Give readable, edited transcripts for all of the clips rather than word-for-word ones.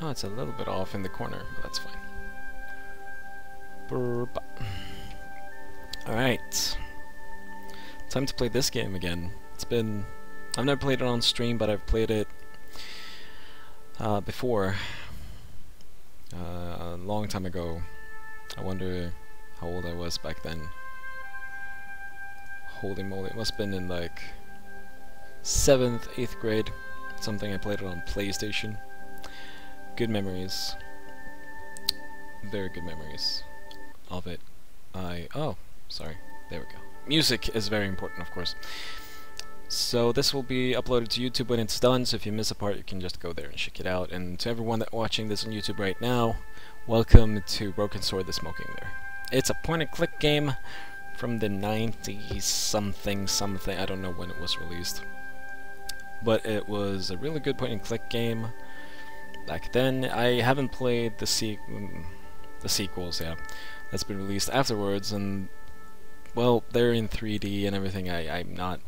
Oh, it's a little bit off in the corner, but that's fine. Alright. Time to play this game again. I've never played it on stream, but I've played it before. A long time ago. I wonder how old I was back then. Holy moly, it must have been in like 7th, 8th grade. Something I played it on PlayStation. Good memories. Very good memories of it. Oh, sorry. There we go. Music is very important, of course. So this will be uploaded to YouTube when it's done, so if you miss a part, you can just go there and check it out. And to everyone that watching this on YouTube right now, welcome to Broken Sword: The Smoking Mirror. It's a point-and-click game from the 90s something, I don't know when it was released. But it was a really good point-and-click game back then. I haven't played the sequels, yeah, that's been released afterwards, and well, they're in 3D and everything. I'm not.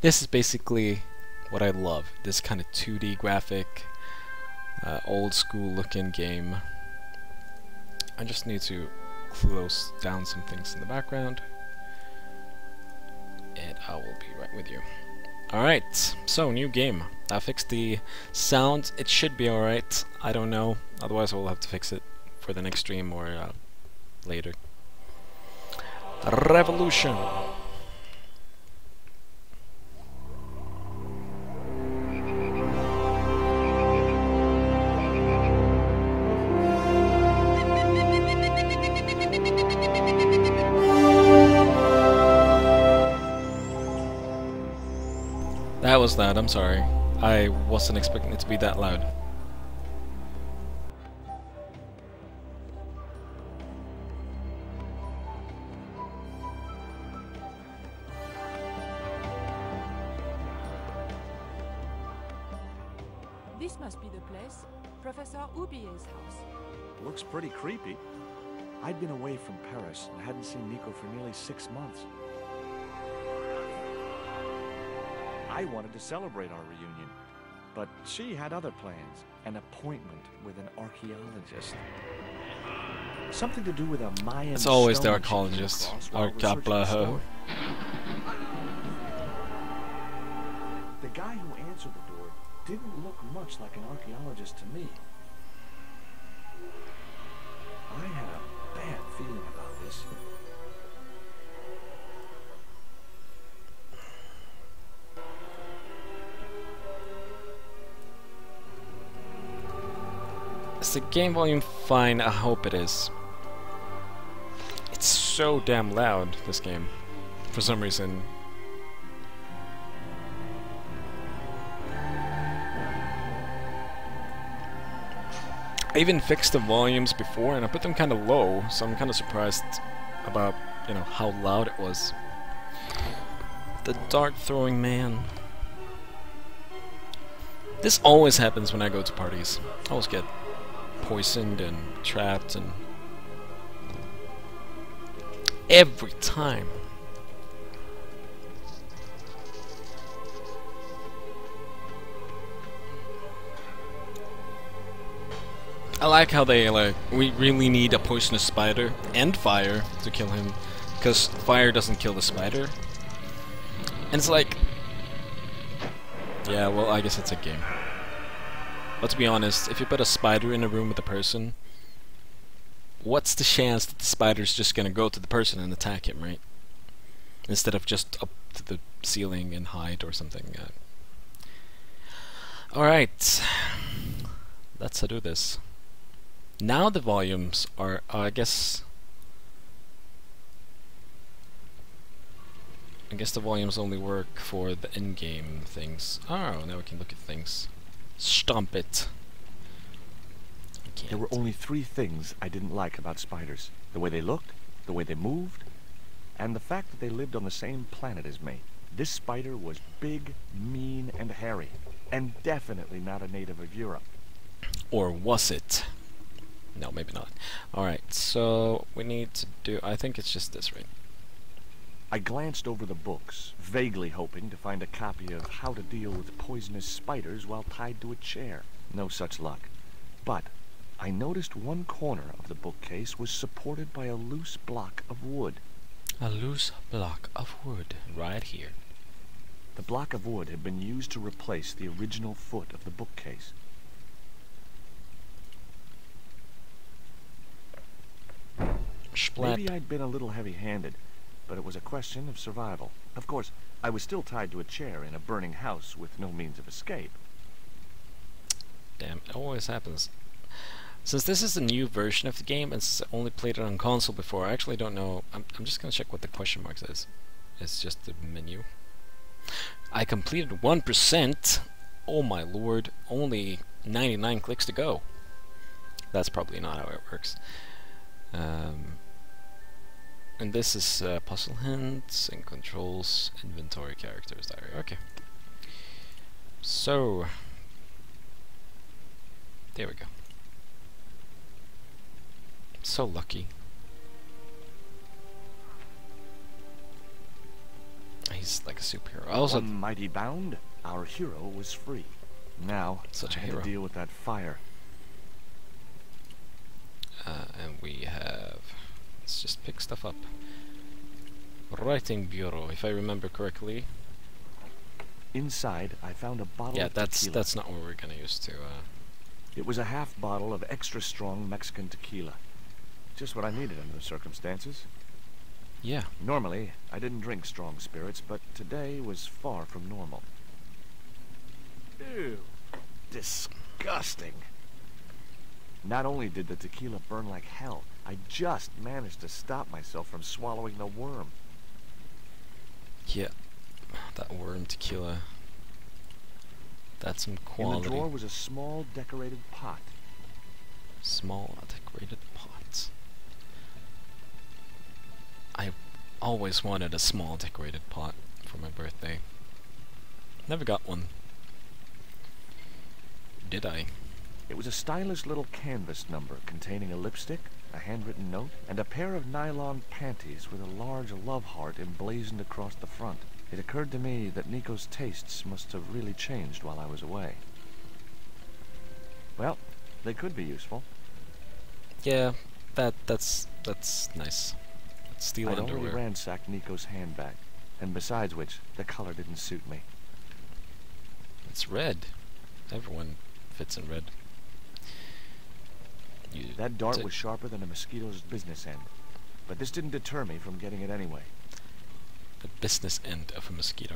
This is basically what I love. This kind of 2D graphic, old school looking game. I just need to close down some things in the background, and I will be right with you. Alright, so new game. I fixed the sound. It should be alright. I don't know. Otherwise I will have to fix it for the next stream or later. Revolution! That was loud, I'm sorry. I wasn't expecting it to be that loud. This must be the place. Professor Ubier's house. Looks pretty creepy. I'd been away from Paris and hadn't seen Nico for nearly 6 months. I wanted to celebrate our reunion, but she had other plans. An appointment with an archaeologist. Something to do with a Mayan It's always the stone archaeologist. she came across while researching the story. The guy who answered the door didn't look much like an archaeologist to me. I had a bad feeling about this. Is the game volume fine? I hope it is. It's so damn loud, this game, for some reason. I even fixed the volumes before and I put them kind of low, so I'm kind of surprised about, you know, how loud it was. The dart throwing man. This always happens when I go to parties. I always get poisoned and trapped, and every time. I like how they we really need a poisonous spider and fire to kill him, because fire doesn't kill the spider. And it's like, yeah, well, I guess it's a game. But to be honest, if you put a spider in a room with a person, what's the chance that the spider's just gonna go to the person and attack him, right? Instead of just up to the ceiling and hide or something. Alright, let's do this. Now the volumes are, I guess the volumes only work for the in-game things. Oh, now we can look at things. Stomp it. There were only 3 things I didn't like about spiders. The way they looked, the way they moved, and the fact that they lived on the same planet as me. This spider was big, mean, and hairy, and definitely not a native of Europe. Or was it? No, maybe not. Alright, so we need to do... I think it's just this, right? I glanced over the books, vaguely hoping to find a copy of How to Deal with Poisonous Spiders While Tied to a Chair. No such luck. But I noticed one corner of the bookcase was supported by a loose block of wood. A loose block of wood right here. The block of wood had been used to replace the original foot of the bookcase. Splat. Maybe I'd been a little heavy-handed, but it was a question of survival. Of course, I was still tied to a chair in a burning house with no means of escape. Damn, it always happens. Since this is a new version of the game, and since I only played it on console before, I actually don't know. I'm just gonna check what the question mark says. It's just the menu. I completed 1%. Oh my lord, only 99 clicks to go. That's probably not how it works. And this is puzzle hints and controls, inventory, characters, diary. Okay. So, there we go. So lucky. He's like a superhero. Also, one mighty bound, our hero was free. Now, Such a I had hero. to deal with that fire. and we have. Let's just pick stuff up. Writing bureau, if I remember correctly. Inside, I found a bottle Yeah, of that's tequila. not what we're gonna use to. It was a half bottle of extra strong Mexican tequila. Just what I needed under the circumstances. Yeah. Normally, I didn't drink strong spirits, but today was far from normal. Ew. Disgusting. Not only did the tequila burn like hell, I just managed to stop myself from swallowing the worm. Yeah. That worm tequila. That's some In the quality. drawer was a small decorated pot. Small decorated pot. I always wanted a small decorated pot for my birthday. Never got one. Did I? It was a stylish little canvas number containing a lipstick, a handwritten note, and a pair of nylon panties with a large love heart emblazoned across the front. It occurred to me that Nico's tastes must have really changed while I was away. Well, they could be useful. Yeah, that's nice. Let's steal I'd already underwear. ransacked Nico's handbag, and besides which, the color didn't suit me. It's red. Everyone fits in red. You That dart did- was sharper than a mosquito's business end, but this didn't deter me from getting it anyway. the business end of a mosquito.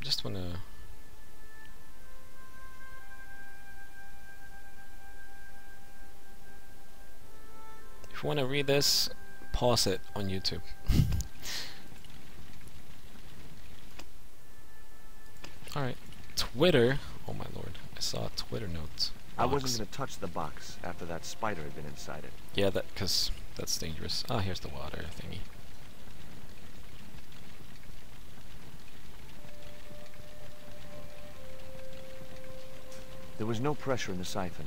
Just wanna. If you wanna read this, pause it on YouTube. Alright. Twitter. Oh my lord. I saw a Twitter note. I wasn't box. going to touch the box after that spider had been inside it. Yeah, cause that's dangerous. Ah, here's the water thingy. There was no pressure in the siphon.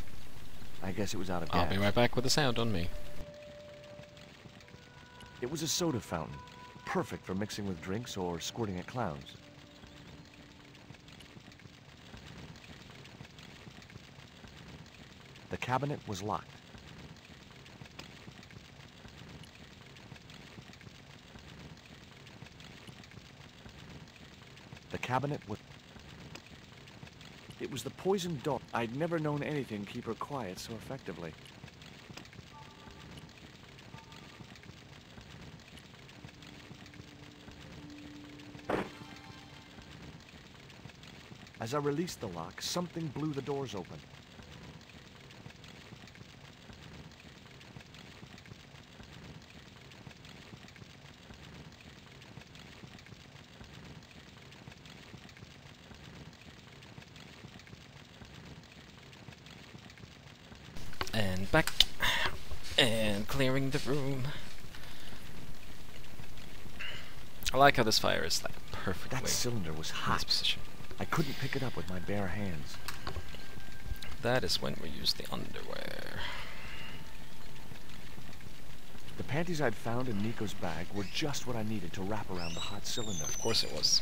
I guess it was out of gas. I'll be right back with the sound on me. It was a soda fountain, perfect for mixing with drinks or squirting at clowns. The cabinet was locked. The cabinet was... It was the poisoned dog. I'd never known anything keep her quiet so effectively. As I released the lock, something blew the doors open. And back. And clearing the room. I like how this fire is like perfectly That cylinder was in this hot. position. I couldn't pick it up with my bare hands. That is when we use the underwear. The panties I'd found in Nico's bag were just what I needed to wrap around the hot cylinder. Of course it was.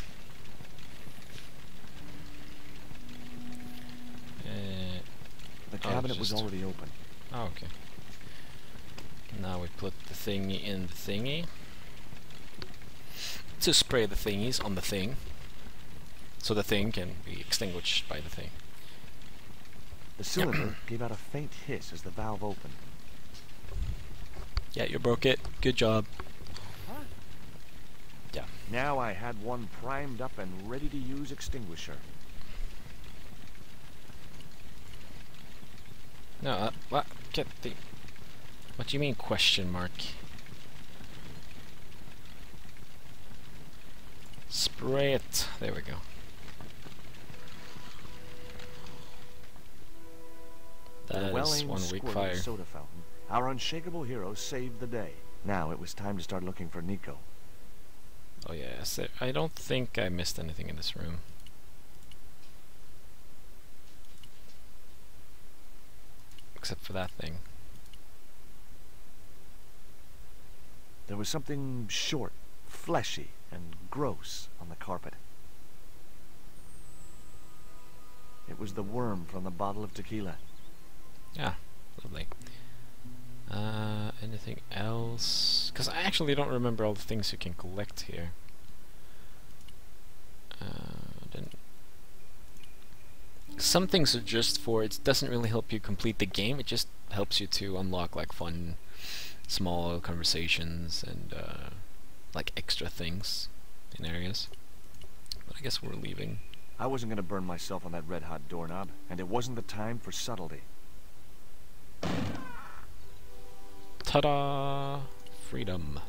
The cabinet was already open. Oh, okay. Now we put the thingy in the thingy. To spray the thingies on the thing. So the thing can be extinguished by the thing. The cylinder gave out a faint hiss as the valve opened. Yeah, you broke it. Good job. Huh? Yeah. Now I had one primed up and ready to use extinguisher. No, what? Get the... What do you mean, question mark? Spray it. There we go. That is one weak fire. Soda fountain. Our unshakable hero saved the day. Now it was time to start looking for Nico. Oh yes, I don't think I missed anything in this room. Except for that thing. There was something short, fleshy, and gross on the carpet. It was the worm from the bottle of tequila. Yeah, lovely. Anything else? Because I actually don't remember all the things you can collect here. Some things are just for, it doesn't really help you complete the game, it just helps you to unlock like fun, small conversations and like extra things in areas. But I guess we're leaving. I wasn't going to burn myself on that red-hot doorknob, and it wasn't the time for subtlety. Ta-da! Freedom.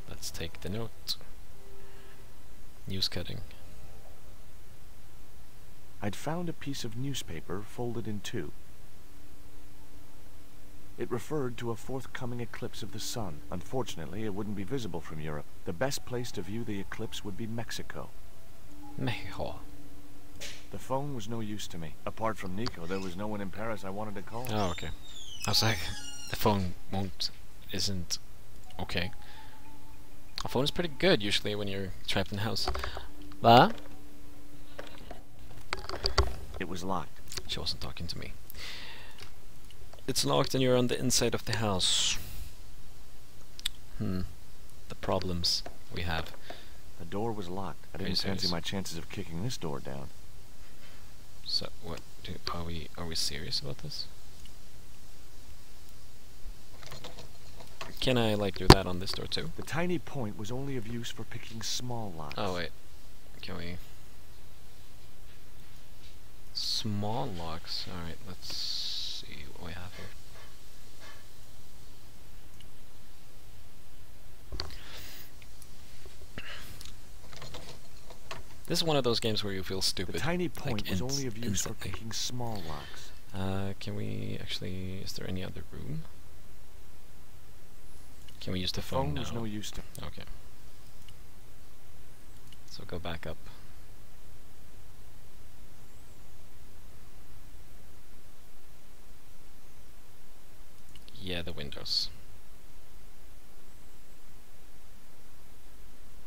Let's take the note. News cutting. I'd found a piece of newspaper folded in two. It referred to a forthcoming eclipse of the sun. Unfortunately, it wouldn't be visible from Europe. The best place to view the eclipse would be Mexico. Mexico. The phone was no use to me. Apart from Nico, there was no one in Paris I wanted to call. Oh, okay. I was like, the phone isn't okay. A phone is pretty good usually when you're trapped in the house. But it was locked. She wasn't talking to me. It's locked and you're on the inside of the house. The problems we have. The door was locked. I didn't fancy my chances of kicking this door down. So what? Are we serious about this? Can I like do that on this door too? The tiny point was only of use for picking small locks. Oh wait, can we? Small locks. All right, let's see what we have here. This is one of those games where you feel stupid. The tiny point like was only of use instantly. for picking small locks. Can we actually? Is there any other room? Can we use the phone now? Was no use to. Okay. So go back up. Yeah, the windows.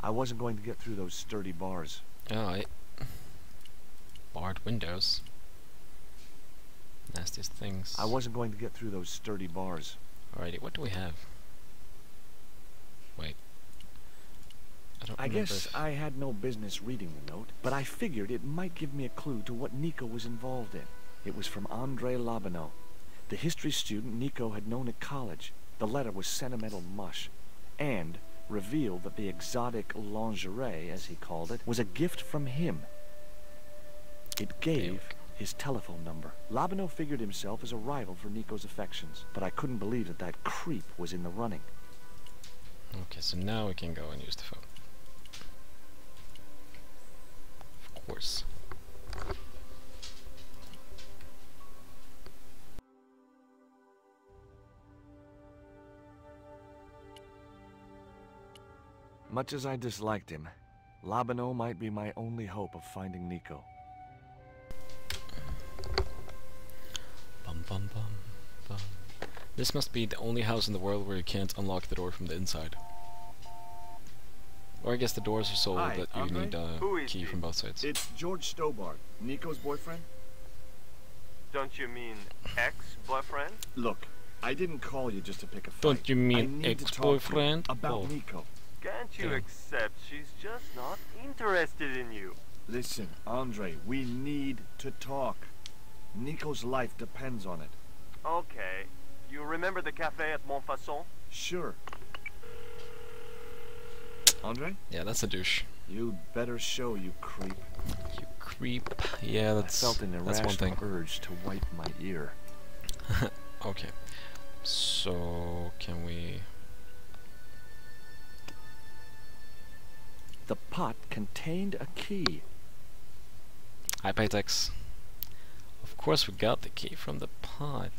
I wasn't going to get through those sturdy bars. Oh, barred windows. Nastiest things. I wasn't going to get through those sturdy bars. Alrighty, what do we have? Wait. I guess I had no business reading the note, but I figured it might give me a clue to what Nico was involved in. It was from André Lobineau, the history student Nico had known at college. The letter was sentimental mush, and revealed that the exotic lingerie, as he called it, was a gift from him. It gave his telephone number. Lobineau figured himself as a rival for Nico's affections, but I couldn't believe that that creep was in the running. Okay, so now we can go and use the phone. Of course. Much as I disliked him, Lobineau might be my only hope of finding Nico. bum bum bum. This must be the only house in the world where you can't unlock the door from the inside. Or I guess the doors are so old Hi, that you Andre? need Who a is key he? from both sides. It's George Stobart, Nico's boyfriend. Don't you mean ex-boyfriend? Look, I didn't call you just to pick a fight. Don't you mean I need to talk to you ex-boyfriend? about Oh. Nico. Can't you Okay. accept she's just not interested in you? Listen, Andre, we need to talk. Nico's life depends on it. Okay. You remember the cafe at Montfaucon? Sure. Andre, Yeah, that's a douche. you'd better show, you creep. You creep. Yeah, that's I felt an that's one irrational thing. urge to wipe my ear. Okay. So can we? The pot contained a key. Hi, Paytex. Of course, we got the key from the pot.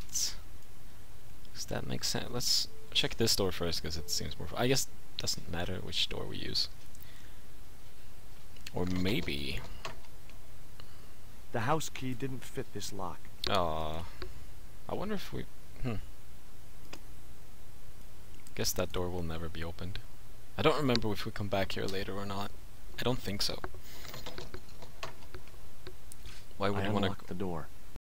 Does that make sense? Let's check this door first, because it seems more. I guess it doesn't matter which door we use. Or maybe. The house key didn't fit this lock. I wonder if we. Guess that door will never be opened. I don't remember if we come back here later or not. I don't think so. Why would I you want unlocked the door.